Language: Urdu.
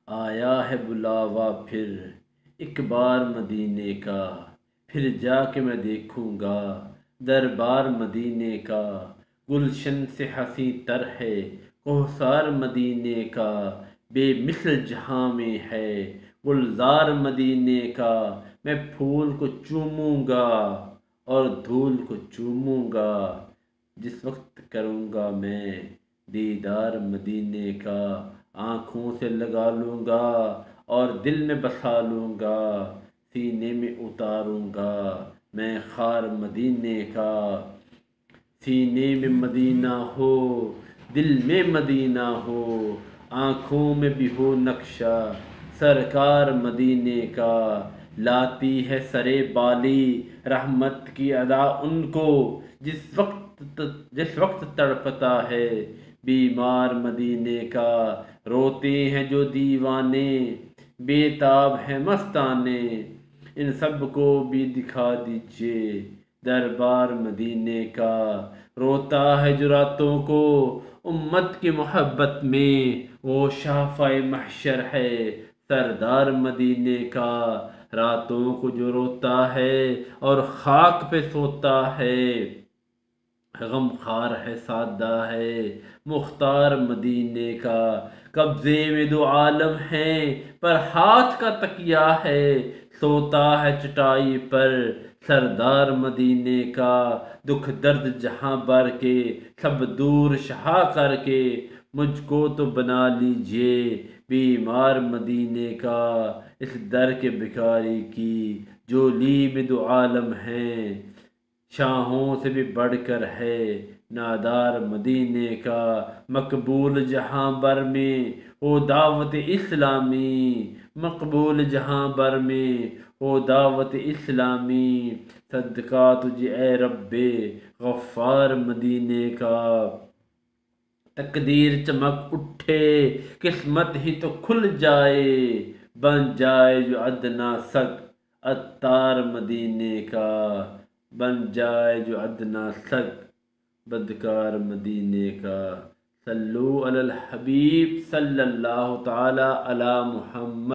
آیا ہے بلاوا پھر ایک بار مدینے کا، پھر جا کے میں دیکھوں گا دربار مدینے کا۔ گلشن سے حسیں تر ہے کوثر مدینے کا، بے مثل جہاں میں ہے گلزار مدینے کا۔ میں پھول کو چوموں گا اور دھول کو چوموں گا، جس وقت کروں گا میں دیدار مدینے کا۔ آنکھوں سے لگا لوں گا اور دل میں بسا لوں گا، سینے میں اتاروں گا میں خار مدینے کا۔ سینے میں مدینہ ہو، دل میں مدینہ ہو، آنکھوں میں بھی ہو نقشہ سرکار مدینے کا۔ لاتی ہے سرے بالی رحمت کی ادا ان کو، جس وقت تڑپتا ہے بیمار مدینے کا۔ روتے ہیں جو دیوانے بے تاب ہیں مستانے، ان سب کو بھی دکھا دیجئے دربار مدینے کا۔ روتا ہے جو راتوں کو امت کی محبت میں، وہ شافع محشر ہے سردار مدینے کا۔ راتوں کو جو روتا ہے اور خاک پہ سوتا ہے، غم خار ہے سادہ ہے مختار مدینے کا۔ قبضے میں دو عالم ہیں پر ہاتھ کا تکیہ ہے، سوتا ہے چٹائی پر سردار مدینے کا۔ دکھ درد جہاں بر کے سب دور شہا کر کے، مجھ کو تو بنا لیجئے بیمار مدینے کا۔ اس در کے بھکاری کی جولی میں دو عالم ہیں، شاہوں سے بھی بڑھ کر ہے نادار مدینے کا۔ مقبول جہاں بر میں ہو دعوت اسلامی، مقبول جہاں بر میں ہو دعوت اسلامی، صدقہ تجھے اے رب غفار مدینے کا۔ تقدیر چمک اٹھے قسمت ہی تو کھل جائے، بن جائے جو ادنیٰ سگ عطار مدینے کا۔ بن جائے جو ادنیٰ سگ بدکار مدینے کا۔ صلو علی الحبیب صلی اللہ تعالی علی محمد۔